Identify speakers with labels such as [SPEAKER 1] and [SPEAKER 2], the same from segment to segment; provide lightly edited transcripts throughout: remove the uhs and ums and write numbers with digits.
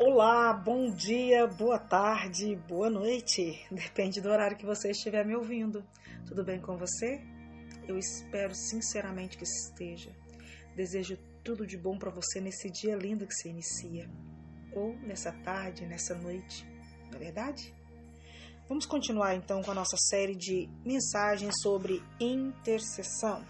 [SPEAKER 1] Olá, bom dia, boa tarde, boa noite. Depende do horário que você estiver me ouvindo. Tudo bem com você? Eu espero sinceramente que esteja. Desejo tudo de bom para você nesse dia lindo que se inicia. Ou nessa tarde, nessa noite. Não é verdade? Vamos continuar então com a nossa série de mensagens sobre intercessão.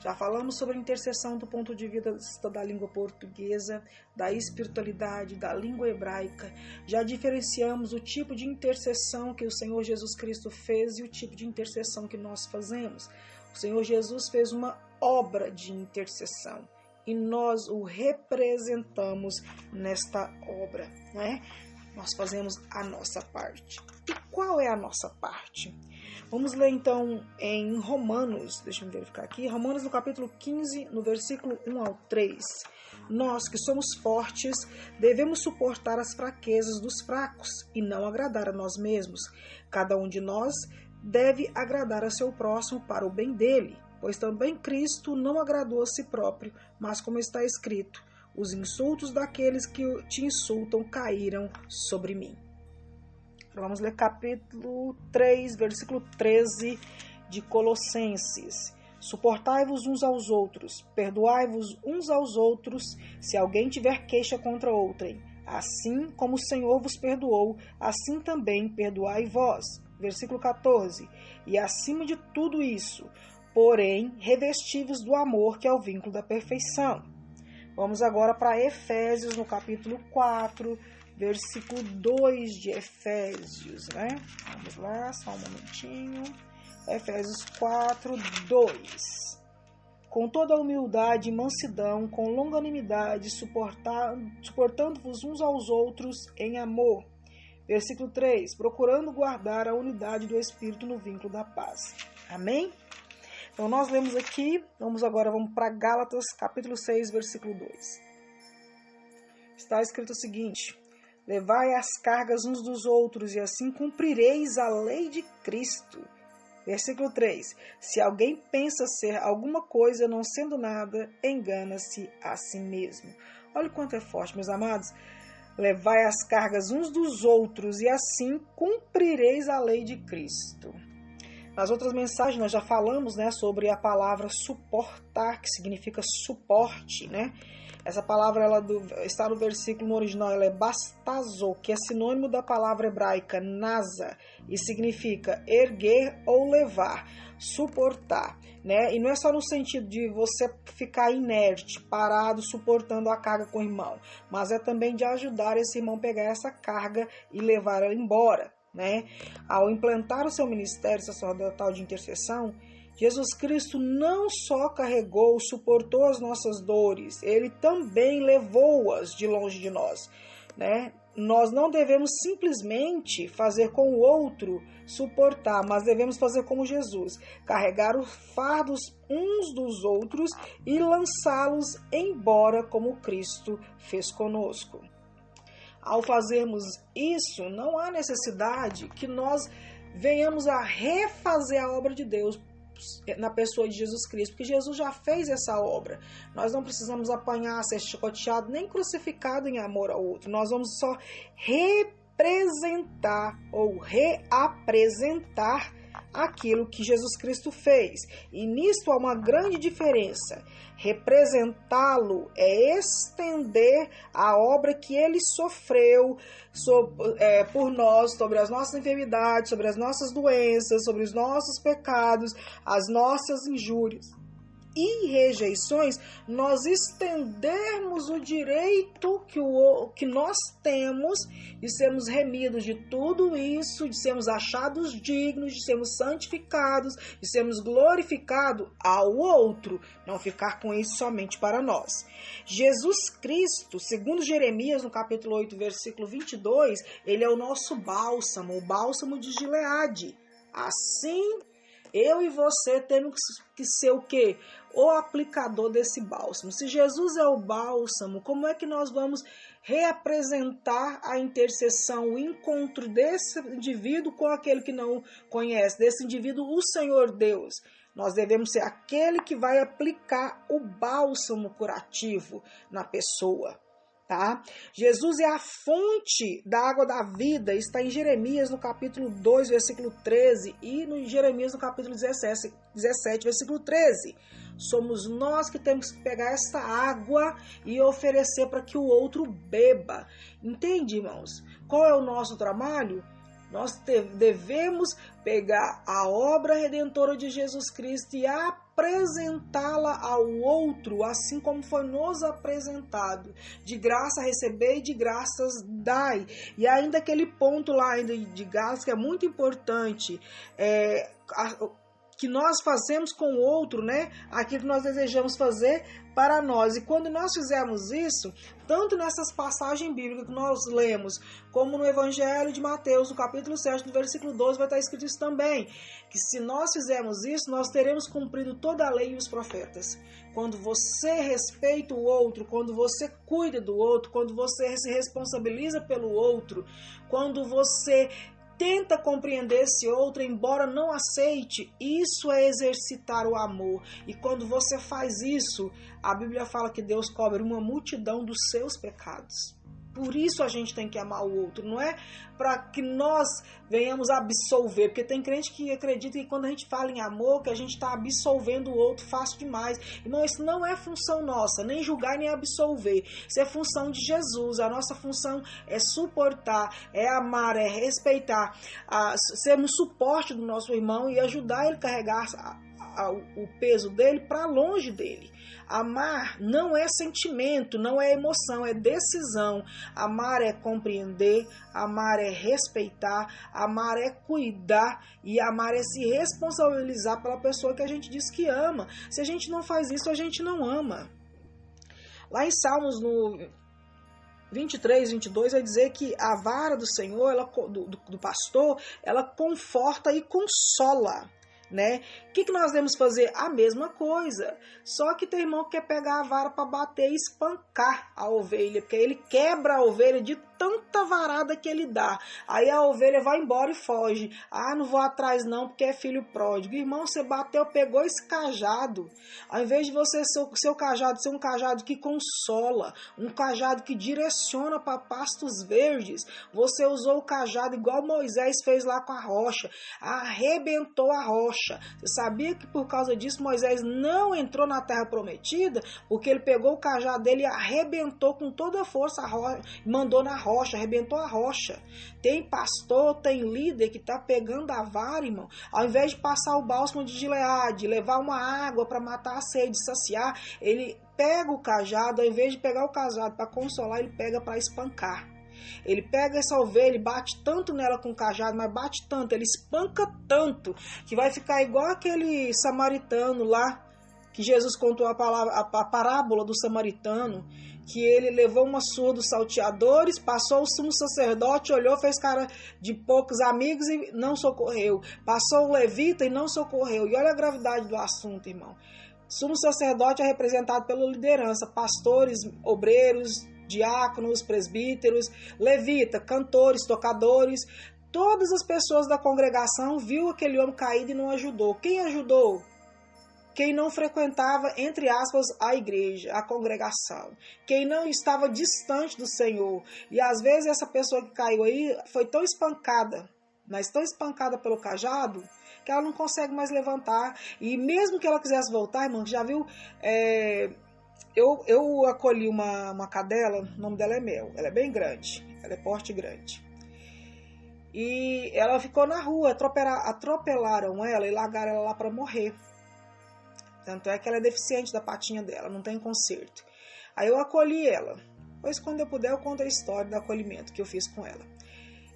[SPEAKER 1] Já falamos sobre a intercessão do ponto de vista da língua portuguesa, da espiritualidade, da língua hebraica. Já diferenciamos o tipo de intercessão que o Senhor Jesus Cristo fez e o tipo de intercessão que nós fazemos. O Senhor Jesus fez uma obra de intercessão e nós o representamos nesta obra, né? Nós fazemos a nossa parte. E qual é a nossa parte? Vamos ler então em Romanos, deixa eu verificar aqui, Romanos no capítulo 15, no versículo 1 ao 3. Nós que somos fortes, devemos suportar as fraquezas dos fracos e não agradar a nós mesmos. Cada um de nós deve agradar a seu próximo para o bem dele, pois também Cristo não agradou a si próprio, mas como está escrito, os insultos daqueles que te insultam caíram sobre mim. Vamos ler capítulo 3, versículo 13 de Colossenses. Suportai-vos uns aos outros, perdoai-vos uns aos outros, se alguém tiver queixa contra outrem. Assim como o Senhor vos perdoou, assim também perdoai vós. Versículo 14. E acima de tudo isso, porém, revesti-vos do amor, que é o vínculo da perfeição. Vamos agora para Efésios, no capítulo 4, versículo 2 de Efésios, né? Vamos lá, só um momentinho. Efésios 4, 2. Com toda a humildade e mansidão, com longanimidade, suportando-vos uns aos outros em amor. Versículo 3. Procurando guardar a unidade do Espírito no vínculo da paz. Amém? Então, nós lemos aqui, vamos para Gálatas, capítulo 6, versículo 2. Está escrito o seguinte: levai as cargas uns dos outros, e assim cumprireis a lei de Cristo. Versículo 3. Se alguém pensa ser alguma coisa não sendo nada, engana-se a si mesmo. Olha o quanto é forte, meus amados. Levai as cargas uns dos outros, e assim cumprireis a lei de Cristo. Nas outras mensagens nós já falamos, né, sobre a palavra suportar, que significa suporte, né? Essa palavra está no versículo no original, ela é bastazo, que é sinônimo da palavra hebraica nasa, e significa erguer ou levar, suportar, né? E não é só no sentido de você ficar inerte, parado, suportando a carga com o irmão, mas é também de ajudar esse irmão a pegar essa carga e levar ela embora. Né? Ao implantar o seu ministério sacerdotal de intercessão, Jesus Cristo não só carregou, suportou as nossas dores, ele também levou-as de longe de nós. Né? Nós não devemos simplesmente fazer com o outro suportar, mas devemos fazer como Jesus, carregar os fardos uns dos outros e lançá-los embora como Cristo fez conosco. Ao fazermos isso, não há necessidade que nós venhamos a refazer a obra de Deus na pessoa de Jesus Cristo, porque Jesus já fez essa obra. Nós não precisamos apanhar, ser chicoteado, nem crucificado em amor ao outro. Nós vamos só representar ou reapresentar aquilo que Jesus Cristo fez. E nisso há uma grande diferença. Representá-lo é estender a obra que ele sofreu por nós, sobre as nossas enfermidades, sobre as nossas doenças, sobre os nossos pecados, as nossas injúrias e rejeições, nós estendermos o direito que nós temos de sermos remidos de tudo isso, de sermos achados dignos, de sermos santificados, de sermos glorificados ao outro, não ficar com isso somente para nós. Jesus Cristo, segundo Jeremias, no capítulo 8, versículo 22, ele é o nosso bálsamo, o bálsamo de Gileade. Assim, eu e você temos que ser o quê? O aplicador desse bálsamo. Se Jesus é o bálsamo, como é que nós vamos reapresentar a intercessão, o encontro desse indivíduo com aquele que não conhece, desse indivíduo, o Senhor Deus? Nós devemos ser aquele que vai aplicar o bálsamo curativo na pessoa. Tá? Jesus é a fonte da água da vida, está em Jeremias no capítulo 2, versículo 13 e no Jeremias no capítulo 17, versículo 13. Somos nós que temos que pegar essa água e oferecer para que o outro beba. Entende, irmãos? Qual é o nosso trabalho? Nós devemos pegar a obra redentora de Jesus Cristo e apresentá-la ao outro, assim como foi nos apresentado. De graça receber e de graças dai. E ainda aquele ponto lá ainda de graça que é muito importante, que nós fazemos com o outro, né? Aquilo que nós desejamos fazer para nós. E quando nós fizermos isso, tanto nessas passagens bíblicas que nós lemos, como no Evangelho de Mateus, no capítulo 7, no versículo 12, vai estar escrito isso também, que se nós fizermos isso, nós teremos cumprido toda a lei e os profetas. Quando você respeita o outro, quando você cuida do outro, quando você se responsabiliza pelo outro, quando você tenta compreender esse outro, embora não aceite, isso é exercitar o amor. E quando você faz isso, a Bíblia fala que Deus cobre uma multidão dos seus pecados. Por isso a gente tem que amar o outro, não é para que nós venhamos absolver, porque tem crente que acredita que quando a gente fala em amor, que a gente está absolvendo o outro fácil demais. Irmão, isso não é função nossa, nem julgar nem absolver. Isso é função de Jesus. A nossa função é suportar, é amar, é respeitar, sermos suporte do nosso irmão e ajudar ele a carregar o peso dele para longe dele. Amar não é sentimento, não é emoção, é decisão. Amar é compreender, amar é respeitar, amar é cuidar e amar é se responsabilizar pela pessoa que a gente diz que ama. Se a gente não faz isso, a gente não ama. Lá em Salmos, no 23, 22, vai dizer que a vara do Senhor, do pastor, ela conforta e consola. Né? O que nós devemos fazer? A mesma coisa. Só que tem irmão que quer pegar a vara para bater e espancar a ovelha, porque ele quebra a ovelha de tanta varada que ele dá. Aí a ovelha vai embora e foge. Ah, não vou atrás não, porque é filho pródigo. Irmão, você bateu, pegou esse cajado. Ao invés de você seu cajado ser um cajado que consola, um cajado que direciona para pastos verdes, você usou o cajado igual Moisés fez lá com a rocha. Arrebentou a rocha. Você sabia que por causa disso Moisés não entrou na terra prometida? Porque ele pegou o cajado dele e arrebentou com toda a força a rocha, mandou na rocha, arrebentou a rocha. Tem pastor, tem líder que está pegando a vara, irmão, ao invés de passar o bálsamo de Gileade, levar uma água para matar a sede, saciar, ele pega o cajado, ao invés de pegar o cajado para consolar, ele pega para espancar. Ele pega essa ovelha e bate tanto nela com o cajado, mas bate tanto, ele espanca tanto, que vai ficar igual aquele samaritano lá, que Jesus contou a parábola do samaritano, que ele levou uma surra dos salteadores, passou o sumo sacerdote, olhou, fez cara de poucos amigos e não socorreu. Passou o levita e não socorreu. E olha a gravidade do assunto, irmão. Sumo sacerdote é representado pela liderança, pastores, obreiros, diáconos, presbíteros, levita, cantores, tocadores. Todas as pessoas da congregação viu aquele homem caído e não ajudou. Quem ajudou? Quem não frequentava, entre aspas, a igreja, a congregação. Quem não estava distante do Senhor. E às vezes essa pessoa que caiu aí foi tão espancada, mas tão espancada pelo cajado, que ela não consegue mais levantar. E mesmo que ela quisesse voltar, irmão, já viu... Eu acolhi uma cadela, o nome dela é Mel, ela é bem grande, ela é porte grande. E ela ficou na rua, atropelaram ela e largaram ela lá para morrer. Tanto é que ela é deficiente da patinha dela, não tem conserto. Aí eu acolhi ela. Pois quando eu puder eu conto a história do acolhimento que eu fiz com ela.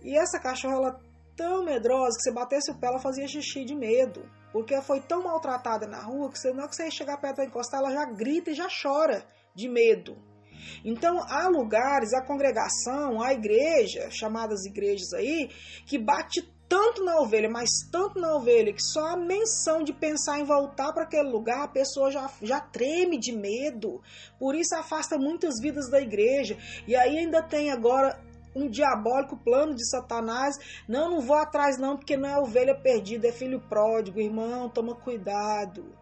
[SPEAKER 1] E essa cachorra, ela tão medrosa que se batesse o pé ela fazia xixi de medo. Porque foi tão maltratada na rua que na hora que você chegar perto para encostar, ela já grita e já chora de medo. Então há lugares, a congregação, a igreja, chamadas igrejas aí, que bate tanto na ovelha, mas tanto na ovelha, que só a menção de pensar em voltar para aquele lugar, a pessoa já treme de medo. Por isso afasta muitas vidas da igreja. E aí ainda tem agora um diabólico plano de Satanás. Não vou atrás não, porque não é ovelha perdida, é filho pródigo. Irmão, toma cuidado.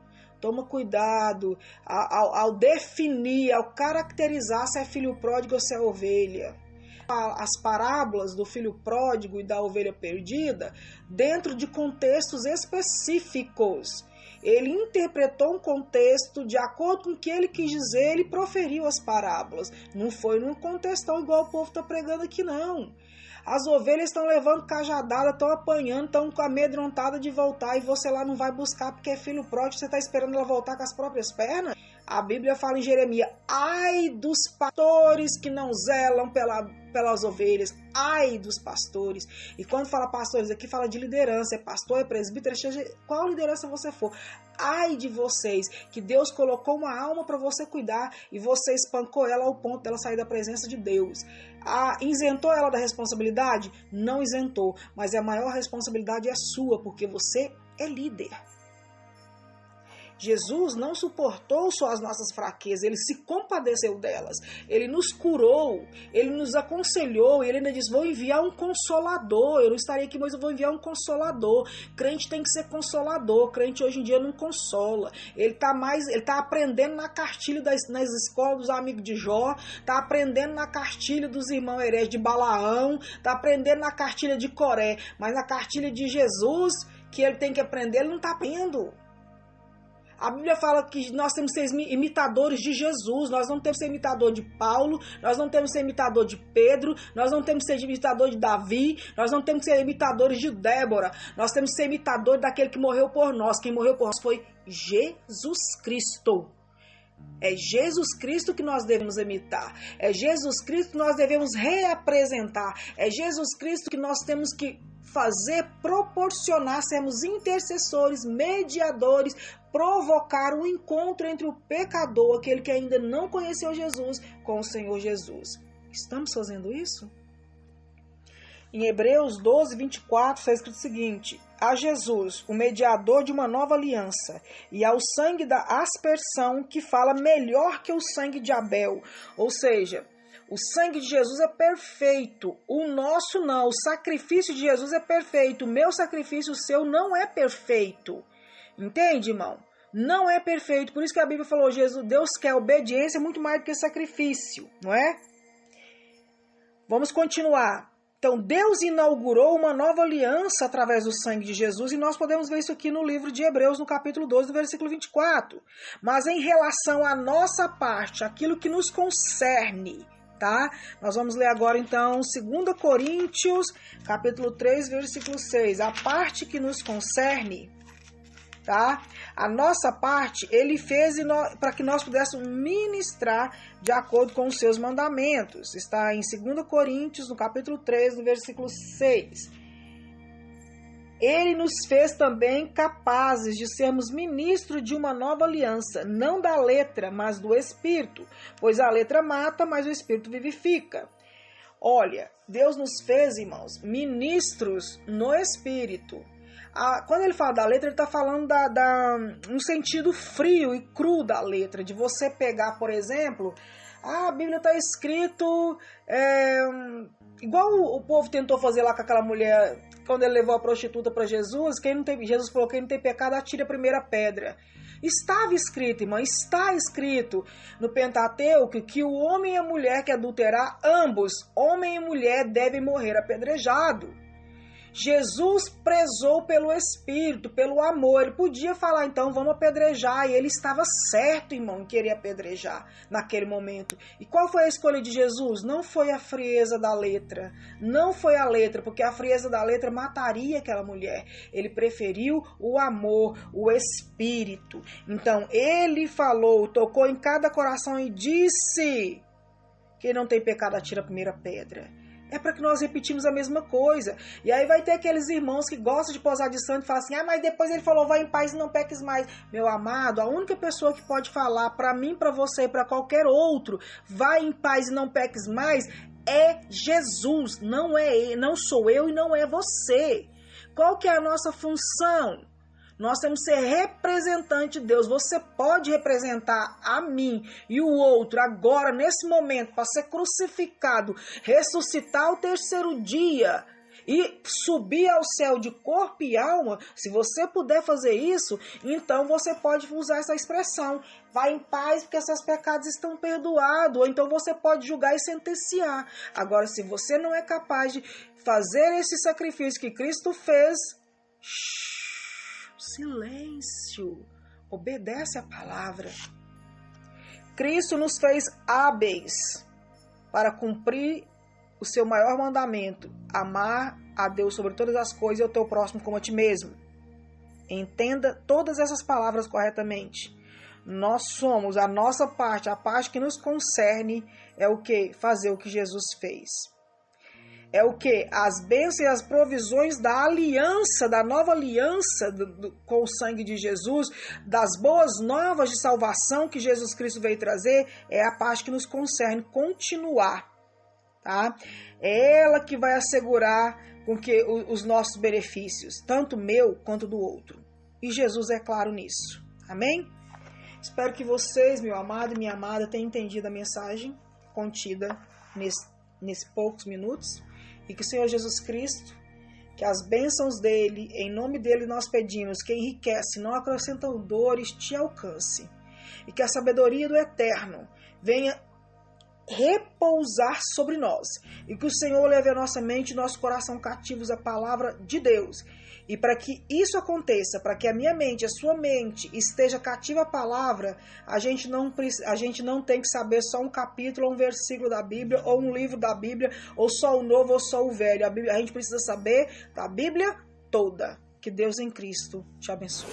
[SPEAKER 1] Toma cuidado ao definir, ao caracterizar se é filho pródigo ou se é ovelha. As parábolas do filho pródigo e da ovelha perdida dentro de contextos específicos. Ele interpretou um contexto de acordo com o que ele quis dizer, ele proferiu as parábolas. Não foi num contextão igual o povo está pregando aqui, não. As ovelhas estão levando cajadada, estão apanhando, estão amedrontadas de voltar e você lá não vai buscar porque é filho pródigo, você está esperando ela voltar com as próprias pernas? A Bíblia fala em Jeremias, ai dos pastores que não zelam pelas ovelhas, ai dos pastores. E quando fala pastores aqui, fala de liderança, é pastor, é presbítero, qual liderança você for. Ai de vocês, que Deus colocou uma alma para você cuidar e você espancou ela ao ponto dela sair da presença de Deus. Isentou ela da responsabilidade? Não isentou, mas a maior responsabilidade é sua, porque você é líder. Jesus não suportou só as nossas fraquezas, ele se compadeceu delas, ele nos curou, ele nos aconselhou, e ele ainda diz, vou enviar um consolador, eu não estarei aqui, mas eu vou enviar um consolador. Crente tem que ser consolador, crente hoje em dia não consola, ele tá aprendendo na cartilha nas escolas dos amigos de Jó, tá aprendendo na cartilha dos irmãos hereges de Balaão, tá aprendendo na cartilha de Coré, mas na cartilha de Jesus, que ele tem que aprender, ele não tá aprendendo. A Bíblia fala que nós temos que ser imitadores de Jesus, nós não temos que ser imitador de Paulo, nós não temos que ser imitador de Pedro, nós não temos que ser imitador de Davi, nós não temos que ser imitadores de Débora, nós temos que ser imitadores daquele que morreu por nós. Quem morreu por nós foi Jesus Cristo. É Jesus Cristo que nós devemos imitar, é Jesus Cristo que nós devemos reapresentar, é Jesus Cristo que nós temos que fazer, proporcionar, sermos intercessores, mediadores, provocar um encontro entre o pecador, aquele que ainda não conheceu Jesus, com o Senhor Jesus. Estamos fazendo isso? Em Hebreus 12, 24, está escrito o seguinte, a Jesus, o mediador de uma nova aliança, e ao sangue da aspersão, que fala melhor que o sangue de Abel. Ou seja, o sangue de Jesus é perfeito, o nosso não, o sacrifício de Jesus é perfeito, o meu sacrifício, o seu, não é perfeito. Entende, irmão? Não é perfeito, por isso que a Bíblia falou, Deus quer obediência muito mais do que sacrifício, não é? Vamos continuar. Então, Deus inaugurou uma nova aliança através do sangue de Jesus, e nós podemos ver isso aqui no livro de Hebreus, no capítulo 12, no versículo 24. Mas em relação à nossa parte, aquilo que nos concerne, tá? Nós vamos ler agora, então, 2 Coríntios, capítulo 3, versículo 6. A parte que nos concerne, tá? A nossa parte, ele fez para que nós pudéssemos ministrar de acordo com os seus mandamentos. Está em 2 Coríntios, no capítulo 3, no versículo 6. Ele nos fez também capazes de sermos ministros de uma nova aliança, não da letra, mas do Espírito, pois a letra mata, mas o Espírito vivifica. Olha, Deus nos fez, irmãos, ministros no Espírito. Quando ele fala da letra, ele está falando um sentido frio e cru da letra, de você pegar, por exemplo, a Bíblia está escrito, igual o povo tentou fazer lá com aquela mulher, quando ele levou a prostituta para Jesus, Jesus falou, quem não tem pecado, atire a primeira pedra. Estava escrito, irmão, está escrito no Pentateuco que o homem e a mulher que adulterar, ambos, homem e mulher, devem morrer apedrejados. Jesus prezou pelo Espírito, pelo amor. Ele podia falar, então, vamos apedrejar. E ele estava certo, irmão, em querer apedrejar naquele momento. E qual foi a escolha de Jesus? Não foi a frieza da letra. Não foi a letra, porque a frieza da letra mataria aquela mulher. Ele preferiu o amor, o Espírito. Então, ele falou, tocou em cada coração e disse, quem não tem pecado atira a primeira pedra. É para que nós repetimos a mesma coisa. E aí vai ter aqueles irmãos que gostam de posar de santo e falam assim, mas depois ele falou, vai em paz e não peques mais. Meu amado, a única pessoa que pode falar para mim, para você e para qualquer outro, vai em paz e não peques mais, é Jesus. Não sou eu e não é você. Qual que é a nossa função? Nós temos que ser representante de Deus. Você pode representar a mim e o outro agora, nesse momento, para ser crucificado, ressuscitar ao terceiro dia e subir ao céu de corpo e alma, se você puder fazer isso, então você pode usar essa expressão, vai em paz porque seus pecados estão perdoados, ou então você pode julgar e sentenciar. Agora, se você não é capaz de fazer esse sacrifício que Cristo fez, silêncio, obedece a palavra. Cristo nos fez hábeis para cumprir o seu maior mandamento, amar a Deus sobre todas as coisas e ao teu próximo como a ti mesmo. Entenda todas essas palavras corretamente. Nós somos, a nossa parte, a parte que nos concerne é o que? Fazer o que Jesus fez. É o que? As bênçãos e as provisões da aliança, da nova aliança com o sangue de Jesus, das boas novas de salvação que Jesus Cristo veio trazer, é a parte que nos concerne continuar. Tá? É ela que vai assegurar com que os nossos benefícios, tanto meu quanto do outro. E Jesus é claro nisso. Amém? Espero que vocês, meu amado e minha amada, tenham entendido a mensagem contida nesses poucos minutos. E que o Senhor Jesus Cristo, que as bênçãos dele, em nome dele nós pedimos, que enriquece, não acrescentam dores, te alcance. E que a sabedoria do Eterno venha repousar sobre nós. E que o Senhor leve a nossa mente e nosso coração cativos à palavra de Deus. E para que isso aconteça, para que a minha mente, a sua mente esteja cativa à palavra, a gente não tem que saber só um capítulo, ou um versículo da Bíblia, ou um livro da Bíblia, ou só o novo, ou só o velho. A gente precisa saber da Bíblia toda. Que Deus em Cristo te abençoe.